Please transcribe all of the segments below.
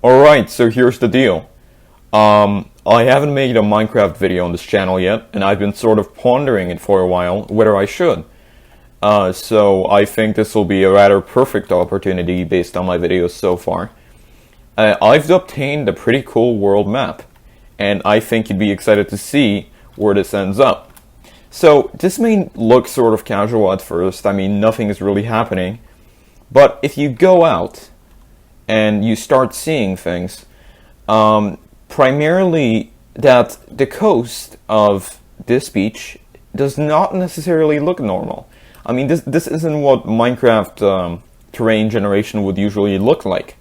Alright, so here's the deal. I haven't made a Minecraft video on this channel yet, and I've been sort of pondering it for a while, whether I should. So I think this will be a rather perfect opportunity based on my videos so far. I've obtained a pretty cool world map, and I think you'd be excited to see where this ends up. So this may look sort of casual at first, I mean nothing is really happening, but if you go out and you start seeing things, primarily that the coast of this beach does not necessarily look normal. I mean, this isn't what Minecraft terrain generation would usually look like.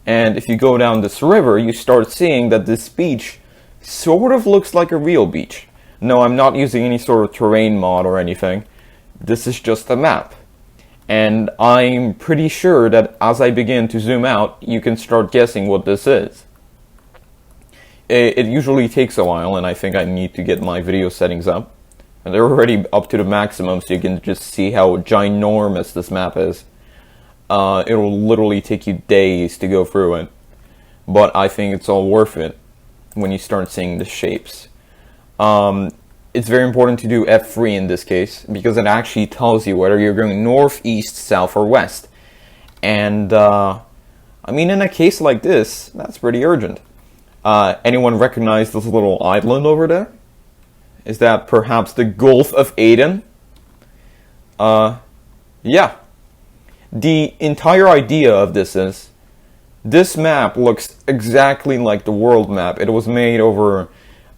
And if you go down this river, you start seeing that this beach sort of looks like a real beach. No, I'm not using any sort of terrain mod or anything. This is just a map. And I'm pretty sure that as I begin to zoom out, you can start guessing what this is. It usually takes a while, and I think I need to get my video settings up. And they're already up to the maximum, so you can just see how ginormous this map is. It'll literally take you days to go through it. But I think it's all worth it when you start seeing the shapes. It's very important to do F3 in this case, because it actually tells you whether you're going north, east, south, or west. And, I mean, in a case like this, that's pretty urgent. Anyone recognize this little island over there? Is that perhaps the Gulf of Aden? Yeah. The entire idea of this is, this map looks exactly like the world map. It was made over,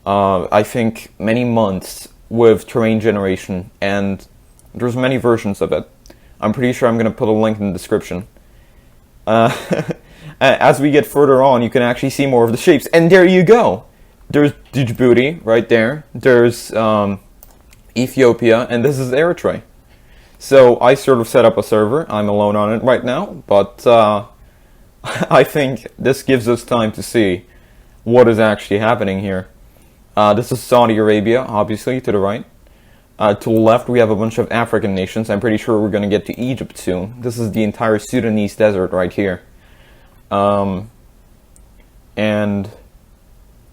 I think, many months with terrain generation, and there's many versions of it. I'm pretty sure I'm going to put a link in the description. As we get further on, you can actually see more of the shapes. And there you go! There's Djibouti right there. There's Ethiopia, and this is Eritrea. So I sort of set up a server. I'm alone on it right now, but I think this gives us time to see what is actually happening here. This is Saudi Arabia, obviously, to the right. To the left, we have a bunch of African nations. I'm pretty sure we're going to get to Egypt soon. This is the entire Sudanese desert right here. And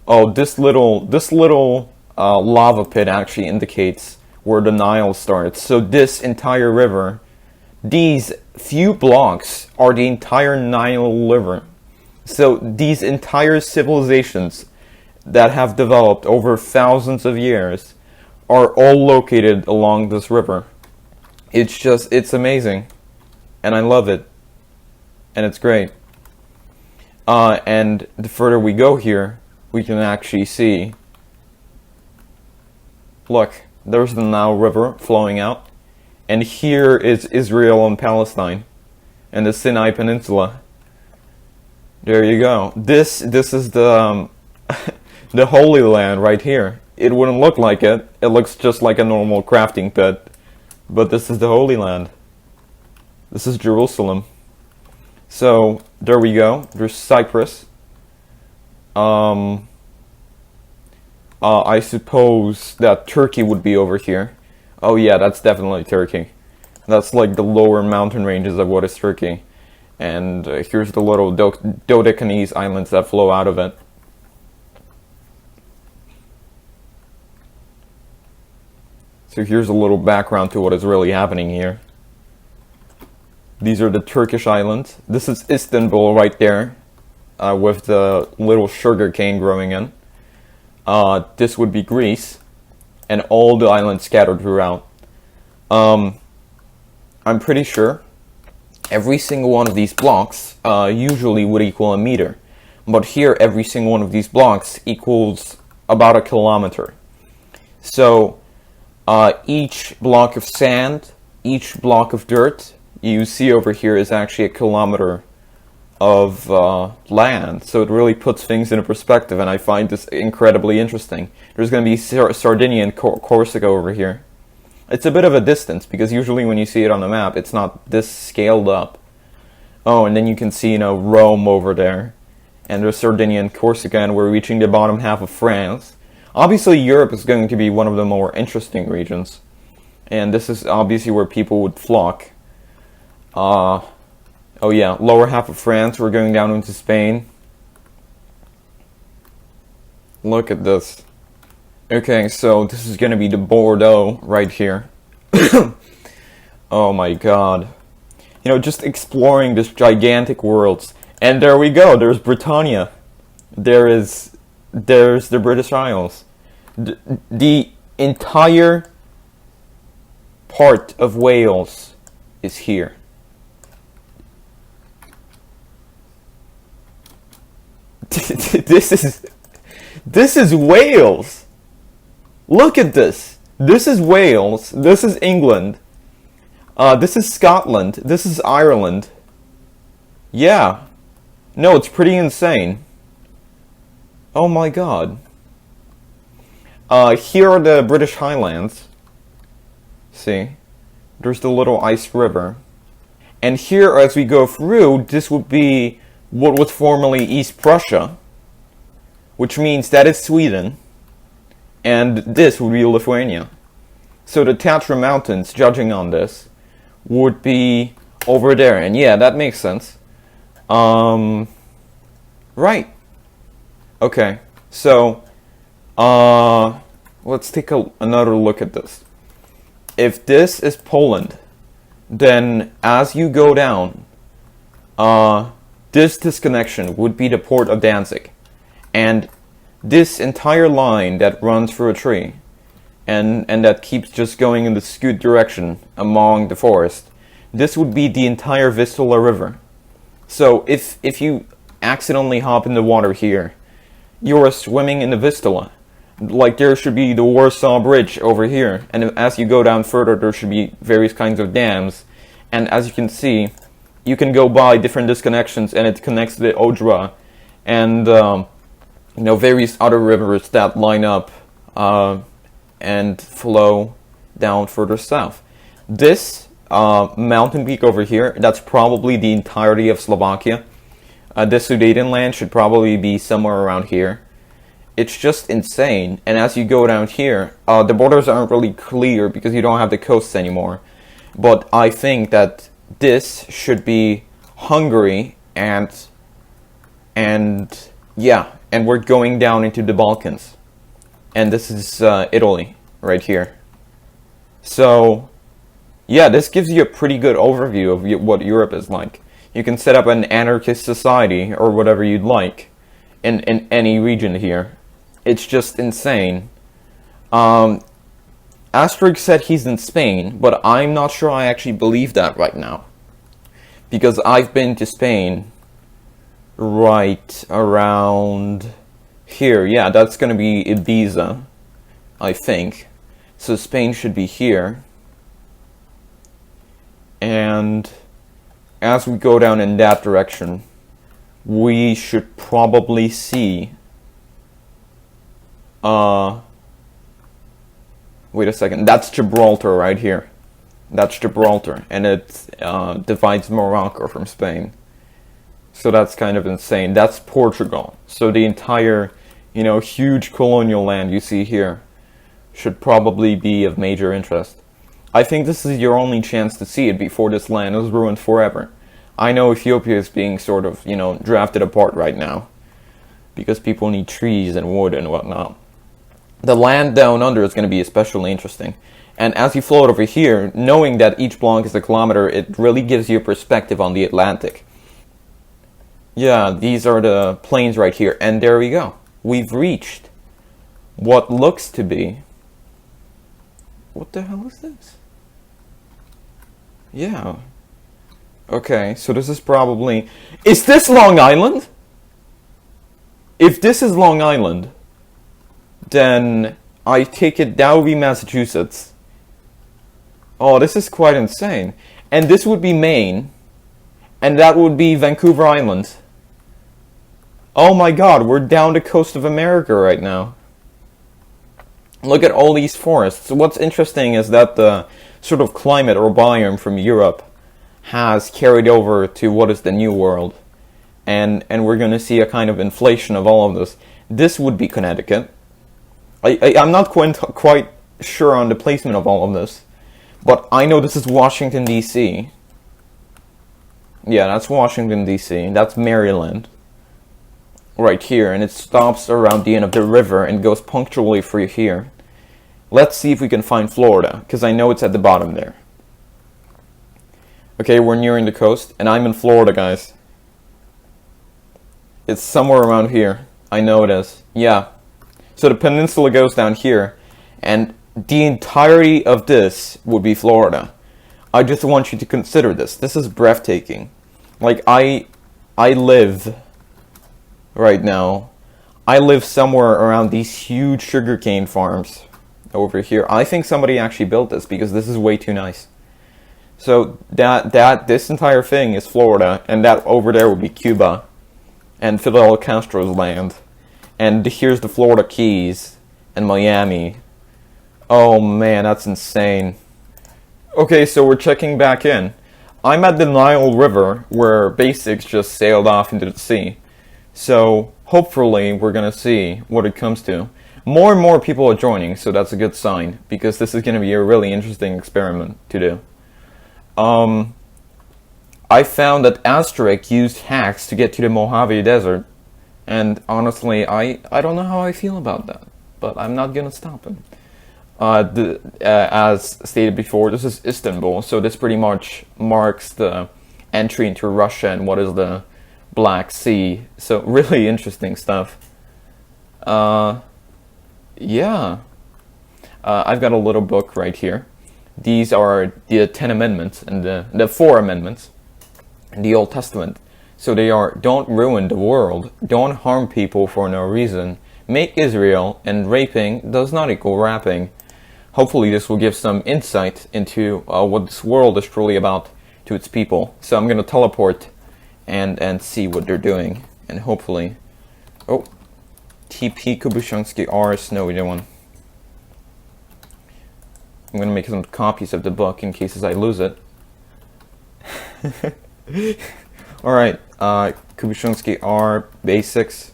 oh, this little lava pit actually indicates where the Nile starts. So this entire river, these few blocks are the entire Nile River. So these entire civilizations that have developed over thousands of years are all located along this river. It's amazing. And I love it. And it's great. And the further we go here, we can actually see, look, there's the Nile River flowing out, and here is Israel and Palestine, and the Sinai Peninsula. There you go. This is the the Holy Land right here. It wouldn't look like it. It looks just like a normal crafting pit, but this is the Holy Land. This is Jerusalem. So there we go. There's Cyprus. I suppose that Turkey would be over here. Oh yeah, that's definitely Turkey. That's like the lower mountain ranges of what is Turkey. And here's the little Dodecanese islands that flow out of it. So here's a little background to what is really happening here. These are the Turkish islands. This is Istanbul right there, with the little sugar cane growing in. This would be Greece, and all the islands scattered throughout. I'm pretty sure every single one of these blocks usually would equal a meter, but here every single one of these blocks equals about a kilometer. So each block of sand, each block of dirt you see over here is actually a kilometer of land, so it really puts things into perspective, and I find this incredibly interesting. There's going to be Sardinia and Corsica over here. It's a bit of a distance, because usually when you see it on the map, it's not this scaled up. Oh, and then you can see, Rome over there, and there's Sardinia and Corsica, and we're reaching the bottom half of France. Obviously, Europe is going to be one of the more interesting regions, and this is obviously where people would flock. Oh yeah, lower half of France, we're going down into Spain. Look at this. Okay, so this is gonna be the Bordeaux right here. Oh my god. You know, just exploring this gigantic world. And there we go, there's Britannia. There's the British Isles. The entire part of Wales is here. This is Wales. Look at this. This is Wales. This is England. This is Scotland. This is Ireland. Yeah. No, it's pretty insane. Oh my god. Here are the British Highlands. See? There's the little ice river. And here, as we go through, this would be what was formerly East Prussia, which means that is Sweden, and this would be Lithuania. So the Tatra Mountains, judging on this, would be over there. And yeah, that makes sense. Right. Okay, so, let's take another look at this. If this is Poland, then as you go down, this disconnection would be the port of Danzig. And this entire line that runs through a tree, and that keeps just going in the skewed direction among the forest, this would be the entire Vistula River. So if you accidentally hop in the water here, you're swimming in the Vistula. Like, there should be the Warsaw Bridge over here, and as you go down further, there should be various kinds of dams. And as you can see, you can go by different disconnections, and it connects to the Odra and you know, various other rivers that line up and flow down further south. This mountain peak over here, that's probably the entirety of Slovakia. This Sudetenland should probably be somewhere around here. It's just insane. And as you go down here, the borders aren't really clear because you don't have the coasts anymore. But I think that this should be Hungary, and yeah, and we're going down into the Balkans. And this is Italy right here. So yeah, this gives you a pretty good overview of what Europe is like. You can set up an anarchist society or whatever you'd like in any region here. It's just insane. Asterix said he's in Spain, but I'm not sure I actually believe that right now. Because I've been to Spain right around here. Yeah, that's going to be Ibiza, I think. So Spain should be here. And as we go down in that direction, we should probably see... wait a second, that's Gibraltar right here. That's Gibraltar, and it divides Morocco from Spain. So that's kind of insane. That's Portugal. So the entire, you know, huge colonial land you see here should probably be of major interest. I think this is your only chance to see it before this land is ruined forever. I know Ethiopia is being sort of, you know, drafted apart right now because people need trees and wood and whatnot. The land down under is going to be especially interesting. And as you float over here, knowing that each block is a kilometer, it really gives you a perspective on the Atlantic. Yeah, these are the plains right here. And there we go. We've reached what looks to be... What the hell is this? Yeah. Okay, so this is probably... Is this Long Island? If this is Long Island, then I take it that would be Massachusetts. Oh, this is quite insane. And this would be Maine. And that would be Vancouver Island. Oh my god, we're down the coast of America right now. Look at all these forests. What's interesting is that the sort of climate or biome from Europe has carried over to what is the New World. And we're going to see a kind of inflation of all of this. This would be Connecticut. I'm not quite sure on the placement of all of this. But I know this is Washington, D.C. Yeah, that's Washington, D.C. That's Maryland. Right here, and it stops around the end of the river and goes punctually through here. Let's see if we can find Florida, because I know it's at the bottom there. Okay, we're nearing the coast, and I'm in Florida, guys. It's somewhere around here. I know it is. Yeah. So the peninsula goes down here, and the entirety of this would be Florida. I just want you to consider this. This is breathtaking. Like, I live right now. I live somewhere around these huge sugarcane farms over here. I think somebody actually built this because this is way too nice. So this entire thing is Florida, and that over there would be Cuba and Fidel Castro's land. And here's the Florida Keys and Miami. Oh man, that's insane. Okay, so we're checking back in. I'm at the Nile River, where Basics just sailed off into the sea. So hopefully we're gonna see what it comes to. More and more people are joining, so that's a good sign, because this is gonna be a really interesting experiment to do. I found that Asterix used hacks to get to the Mojave Desert, and honestly, I don't know how I feel about that, but I'm not gonna stop him. As stated before, this is Istanbul, so this pretty much marks the entry into Russia and what is the Black Sea. So really interesting stuff. Yeah. I've got a little book right here. These are the 10 Amendments and the 4 Amendments in the Old Testament. So they are: don't ruin the world, don't harm people for no reason, make Israel, and raping does not equal rapping. Hopefully this will give some insight into what this world is truly about to its people. So I'm going to teleport and see what they're doing. And hopefully... Oh, TP Kubushansky R Snowy one. I'm going to make some copies of the book in case I lose it. Alright, Kubushansky R Basics.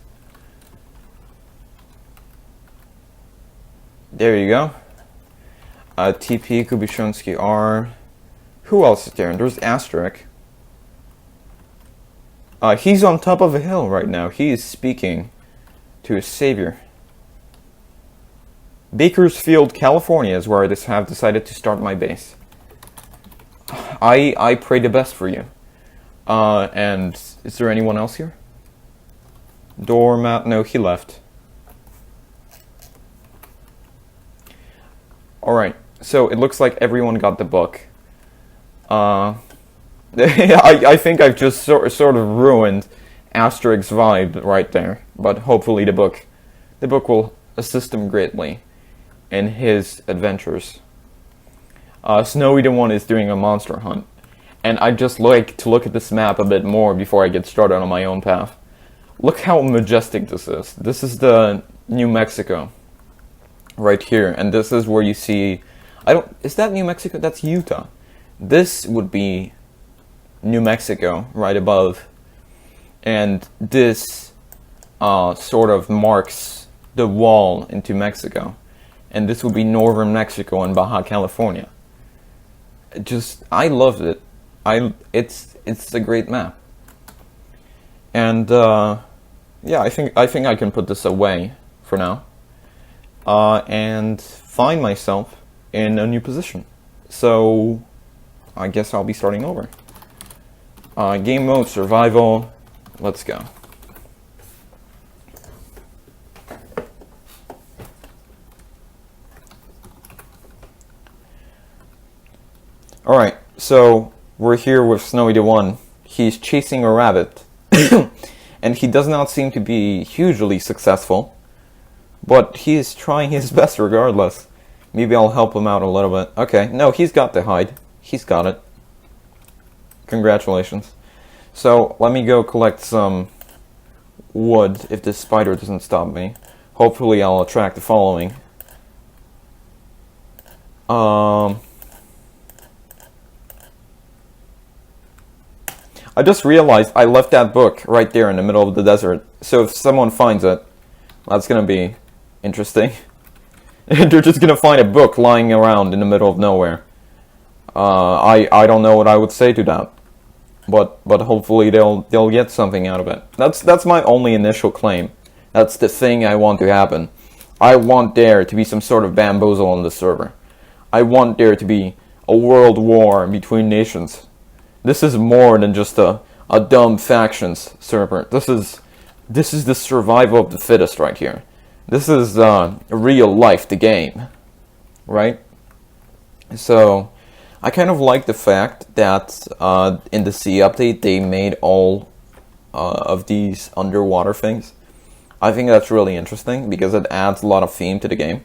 There you go. TP Kubushansky R. Who else is there? There's Asterix. He's on top of a hill right now. He is speaking to his savior. Bakersfield, California is where I have decided to start my base. I pray the best for you. And is there anyone else here? Doormat? No, he left. Alright, so it looks like everyone got the book. I think I've just sort of ruined Asterix vibe right there, but hopefully the book will assist him greatly in his adventures. Snowy the One is doing a monster hunt, and I'd just like to look at this map a bit more before I get started on my own path. Look how majestic this is. This is the New Mexico right here, and this is where you see... Is that New Mexico? That's Utah. This would be New Mexico right above, and this sort of marks the wall into Mexico, and this would be northern Mexico and Baja California. I loved it. It's a great map, and yeah, I think I can put this away for now, and find myself in a new position. So I guess I'll be starting over. Game mode, survival, let's go. Alright, so we're here with Snowy the One. He's chasing a rabbit, and he does not seem to be hugely successful, but he is trying his best regardless. Maybe I'll help him out a little bit. Okay, no, he's got the hide. He's got it. Congratulations. So, let me go collect some wood if this spider doesn't stop me. Hopefully I'll attract the following. I just realized I left that book right there in the middle of the desert. So if someone finds it, that's gonna be interesting. They're just gonna find a book lying around in the middle of nowhere. I don't know what I would say to that. but hopefully they'll get something out of it. That's my only initial claim. That's the thing I want to happen. I want there to be some sort of bamboozle on the server. I want there to be a world war between nations. This is more than just a dumb factions server. This is the survival of the fittest right here. This is real life, the game, right? So I kind of like the fact that in the sea update they made all of these underwater things. I think that's really interesting because it adds a lot of theme to the game.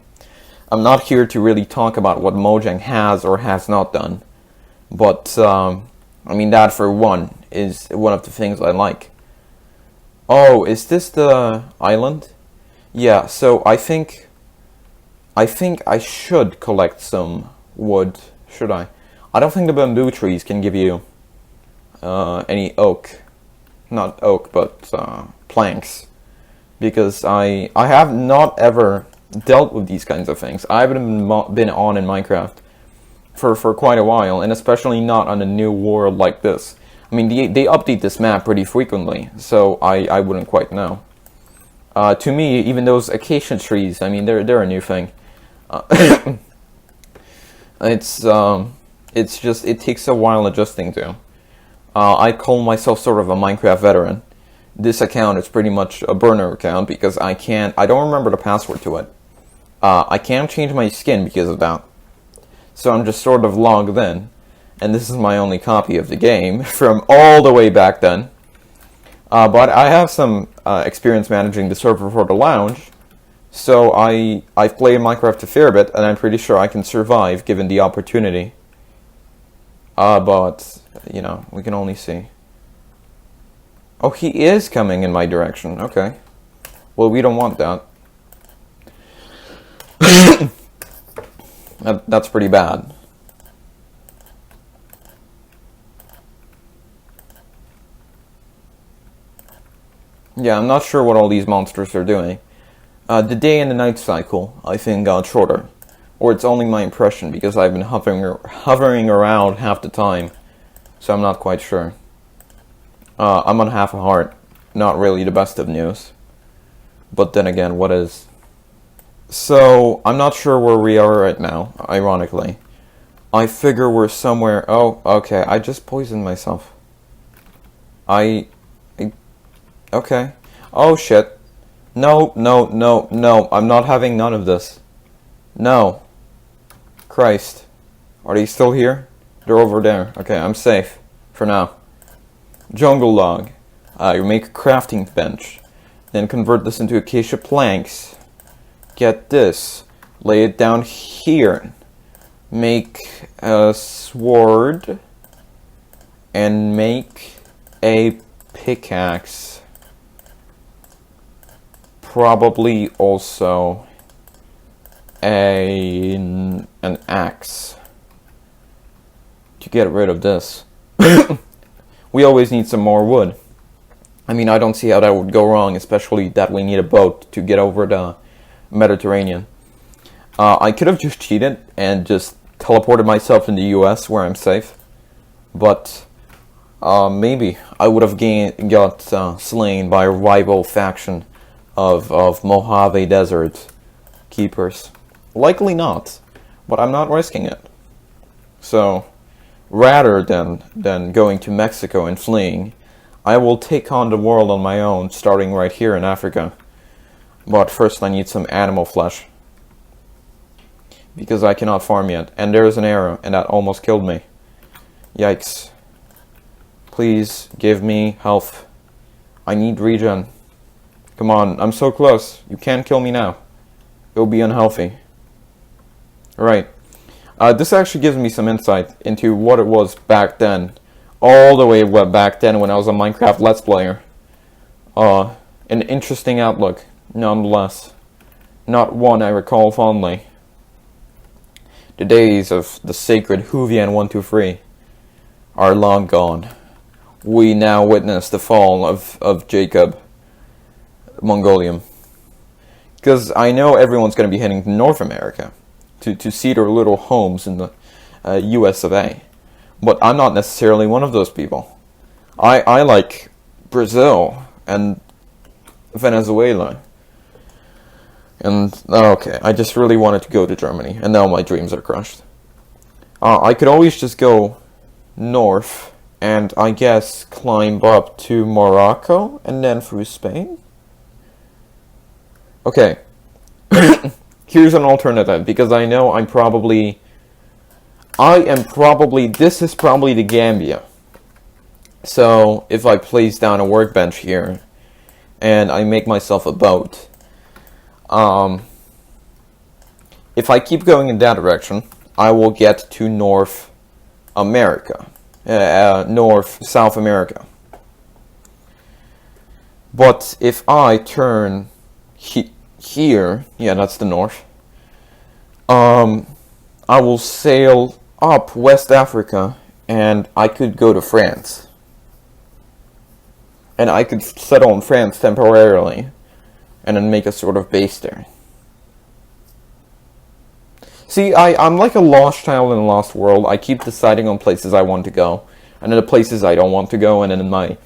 I'm not here to really talk about what Mojang has or has not done, but I mean, that for one is one of the things I like. Oh, is this the island? Yeah, so I think I should collect some wood, should I? I don't think the bamboo trees can give you any oak. Not oak, but planks. Because I have not ever dealt with these kinds of things. I haven't been on in Minecraft for quite a while, and especially not on a new world like this. I mean, they update this map pretty frequently, so I wouldn't quite know. To me, even those acacia trees, I mean, they're a new thing. It's just, it takes a while adjusting to. I call myself sort of a Minecraft veteran. This account is pretty much a burner account because I don't remember the password to it. I can't change my skin because of that. So I'm just sort of logged in, and this is my only copy of the game from all the way back then. But I have some experience managing the server for the lounge, so I've played Minecraft a fair bit, and I'm pretty sure I can survive given the opportunity. But, you know, we can only see. Oh, he is coming in my direction. Okay. Well, we don't want that. That's pretty bad. Yeah, I'm not sure what all these monsters are doing. The day and the night cycle, I think, got shorter. Or it's only my impression, because I've been hovering around half the time. So I'm not quite sure. I'm on half a heart. Not really the best of news. But then again, what is? So, I'm not sure where we are right now, ironically. I figure we're somewhere... Oh, okay, I just poisoned myself. Okay. Oh, shit. No, no, no, no. I'm not having none of this. No. Christ. Are they still here? They're over there. Okay, I'm safe. For now. Jungle log. You make a crafting bench. Then convert this into acacia planks. Get this. Lay it down here. Make a sword. And make a pickaxe. Probably also an axe. To get rid of this. We always need some more wood. I mean, I don't see how that would go wrong, especially that we need a boat to get over the Mediterranean. I could have just cheated and just teleported myself in the US where I'm safe. But maybe I would have got slain by a rival faction of Mojave Desert keepers. Likely not, but I'm not risking it. So, rather than going to Mexico and fleeing, I will take on the world on my own, starting right here in Africa. But first I need some animal flesh. Because I cannot farm yet. And there's an arrow, and that almost killed me. Yikes. Please give me health. I need regen. Come on, I'm so close. You can't kill me now. It'll be unhealthy. Right. This actually gives me some insight into what it was back then. All the way back then when I was a Minecraft Let's Player. An interesting outlook, nonetheless. Not one I recall fondly. The days of the sacred Huvian 123 are long gone. We now witness the fall of Jacob Mongolium. Because I know everyone's going to be heading to North America to see their little homes in the US of A. But I'm not necessarily one of those people. I like Brazil and Venezuela. And okay, I just really wanted to go to Germany, and now my dreams are crushed. I could always just go north, and I guess climb up to Morocco, and then through Spain? Okay, here's an alternative, because I know this is probably the Gambia. So, if I place down a workbench here, and I make myself a boat, if I keep going in that direction, I will get to North America. South America. But if I turn here, yeah, that's the north, I will sail up West Africa, and I could go to France. And I could settle in France temporarily, and then make a sort of base there. See, I'm like a lost child in a lost world. I keep deciding on places I want to go, and then the places I don't want to go, and then my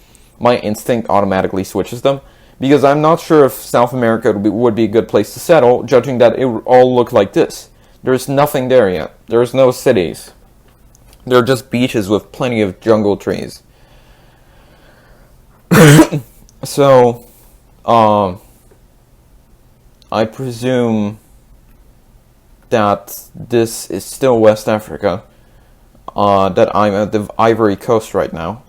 instinct automatically switches them. Because I'm not sure if South America would be a good place to settle, judging that it would all look like this. There's nothing there yet. There's no cities. There are just beaches with plenty of jungle trees. So, I presume that this is still West Africa, that I'm at the Ivory Coast right now.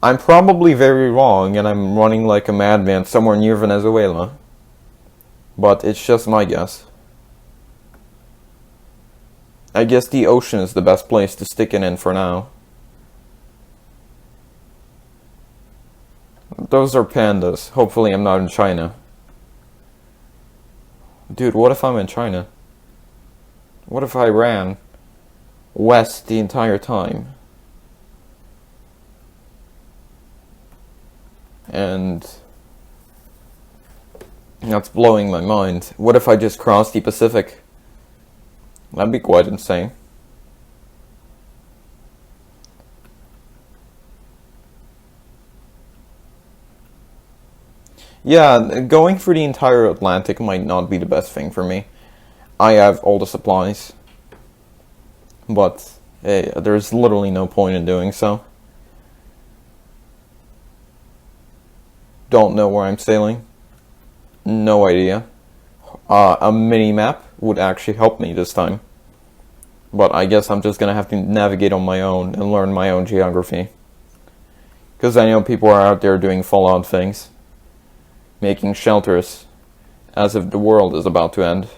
I'm probably very wrong, and I'm running like a madman somewhere near Venezuela. But it's just my guess. I guess the ocean is the best place to stick it in for now. Those are pandas. Hopefully I'm not in China. Dude, what if I'm in China? What if I ran west the entire time? And that's blowing my mind. What if I just crossed the Pacific? That'd be quite insane. Yeah, going through the entire Atlantic might not be the best thing for me. I have all the supplies. But, hey, there's literally no point in doing so. Don't know where I'm sailing. No idea. A mini-map would actually help me this time. But I guess I'm just gonna have to navigate on my own and learn my own geography. Because I know people are out there doing Fallout things. Making shelters as if the world is about to end.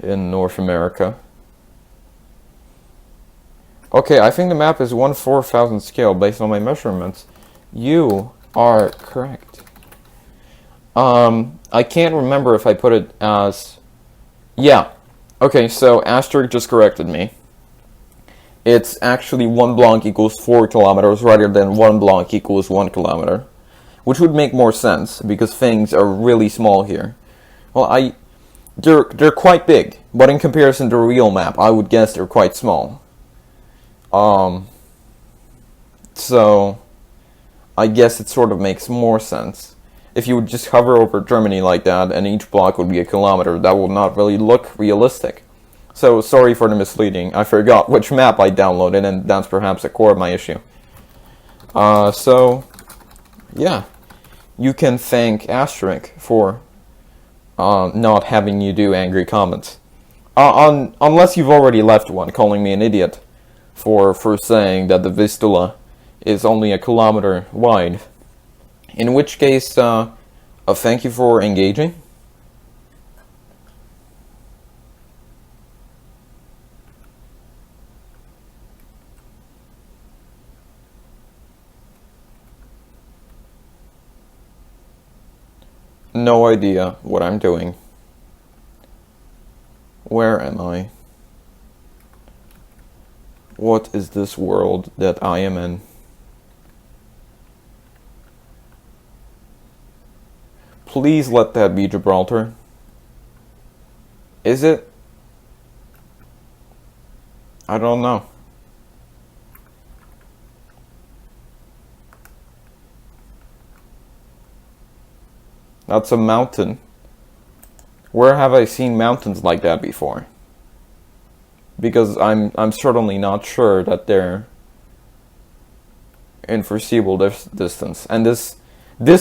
In North America. Okay, I think the map is 1/4000 scale based on my measurements. You are correct. I can't remember if I put it as... Yeah. Okay, so Asterisk just corrected me. It's actually 1 block equals 4 kilometers rather than 1 block equals 1 kilometer. Which would make more sense, because things are really small here. Well, they're quite big, but in comparison to a real map, I would guess they're quite small. So, I guess it sort of makes more sense. If you would just hover over Germany like that, and each block would be a kilometer, that would not really look realistic. So, sorry for the misleading. I forgot which map I downloaded, and that's perhaps the core of my issue. So, yeah. You can thank Asterisk for not having you do angry comments. Unless you've already left one, calling me an idiot for saying that the Vistula is only a kilometer wide. In which case, thank you for engaging. No idea what I'm doing. Where am I? What is this world that I am in? Please let that be Gibraltar. Is it? I don't know. That's a mountain. Where have I seen mountains like that before? Because I'm certainly not sure that they're in foreseeable distance. And this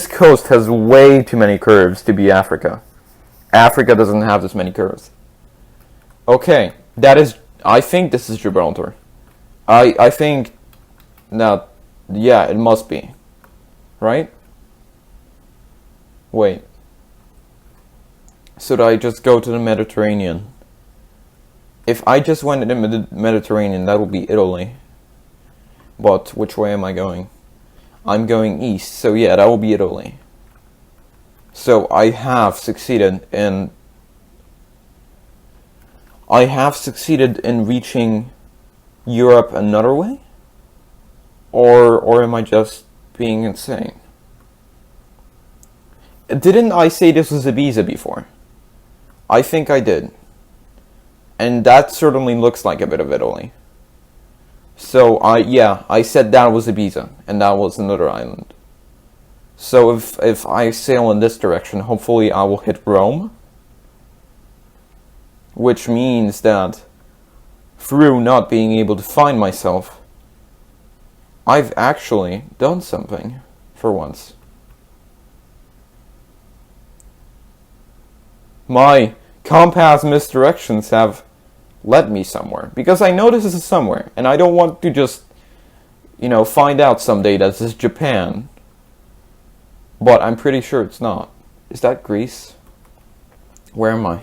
coast has way too many curves to be Africa. Africa doesn't have this many curves. Okay, that is. I think this is Gibraltar. I think that, yeah, it must be, right? Wait. Should I just go to the Mediterranean? If I just went to the Mediterranean, that would be Italy. But which way am I going? I'm going east, so yeah, that will be Italy. So I have succeeded in reaching Europe another way? Or am I just being insane? Didn't I say this was Ibiza before? I think I did. And that certainly looks like a bit of Italy. So I said that was Ibiza, and that was another island. So if I sail in this direction, hopefully I will hit Rome. Which means that through not being able to find myself, I've actually done something for once. My compass misdirections have led me somewhere, because I know this is somewhere, and I don't want to just, find out someday that this is Japan. But I'm pretty sure it's not. Is that Greece? Where am I?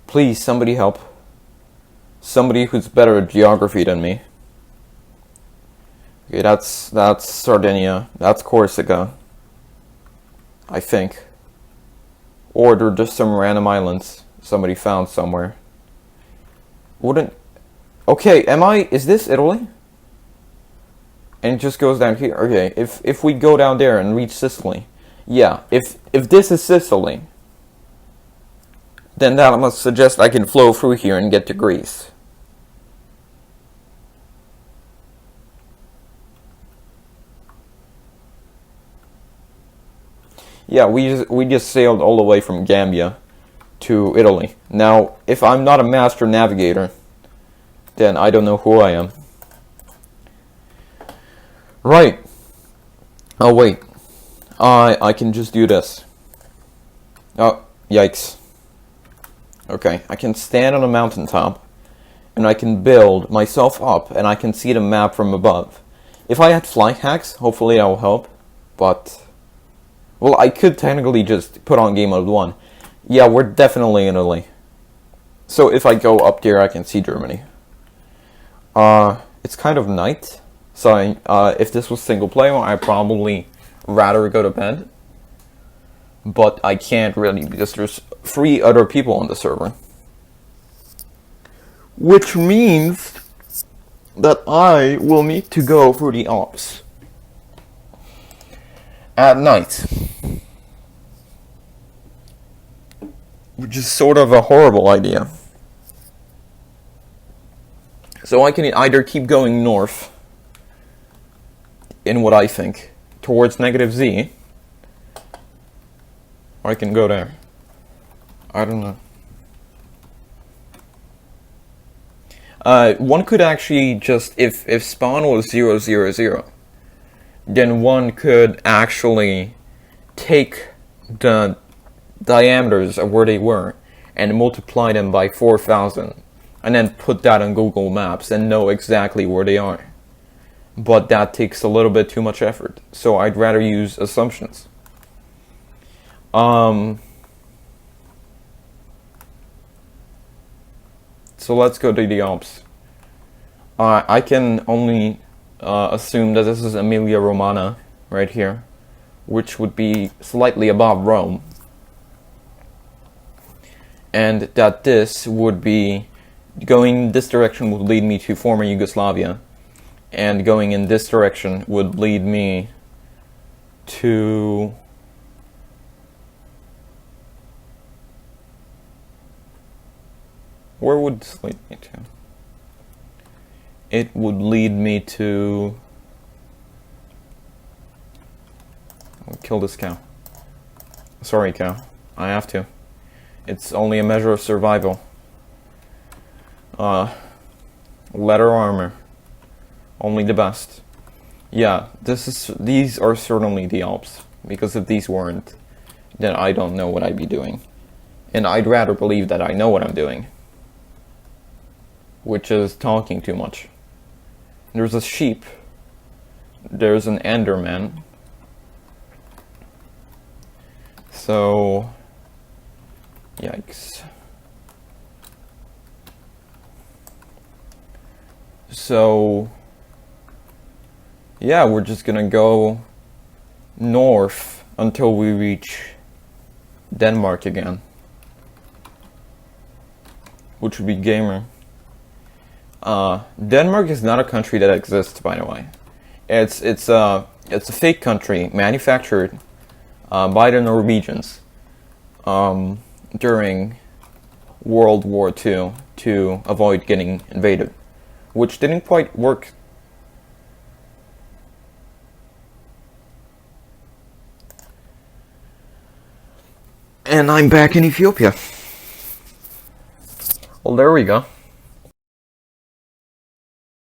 Please, somebody help. Somebody who's better at geography than me. Okay, that's Sardinia. That's Corsica. I think. Or they're just some random islands somebody found somewhere. Okay, is this Italy? And it just goes down here. Okay, if we go down there and reach Sicily. Yeah, if this is Sicily, then that must suggest I can flow through here and get to Greece. Yeah, we just sailed all the way from Gambia to Italy. Now, if I'm not a master navigator, then I don't know who I am. Right. Oh, wait. I can just do this. Oh, yikes. Okay, I can stand on a mountaintop, and I can build myself up, and I can see the map from above. If I had flight hacks, hopefully that will help, but... Well, I could technically just put on game mode 1. Yeah, we're definitely in Italy. So if I go up there, I can see Germany. It's kind of night, so if this was single player, I'd probably rather go to bed. But I can't really, because there's 3 other people on the server. Which means that I will need to go through the Alps at night. Which is sort of a horrible idea. So I can either keep going north, in what I think, towards -Z, or I can go there. I don't know. One could actually just, if spawn was 0, 0, 0, then one could actually take the diameters of where they were and multiply them by 4,000 and then put that on Google Maps and know exactly where they are. But that takes a little bit too much effort, so I'd rather use assumptions. So let's go to the Alps. I can only assume that this is Emilia Romagna right here, which would be slightly above Rome. And that this would be, going this direction would lead me to former Yugoslavia, and going in this direction would lead me to... Where would this lead me to? It would lead me to... I'll kill this cow. Sorry, cow. I have to. It's only a measure of survival. Leather armor. Only the best. Yeah, these are certainly the Alps. Because if these weren't, then I don't know what I'd be doing. And I'd rather believe that I know what I'm doing. Which is talking too much. There's a sheep. There's an Enderman. So... yikes. So... yeah, we're just gonna go north until we reach Denmark again. Which would be gamer. Denmark is not a country that exists, by the way. It's a fake country manufactured by the Norwegians during World War II to avoid getting invaded, which didn't quite work. And I'm back in Ethiopia. Well, there we go.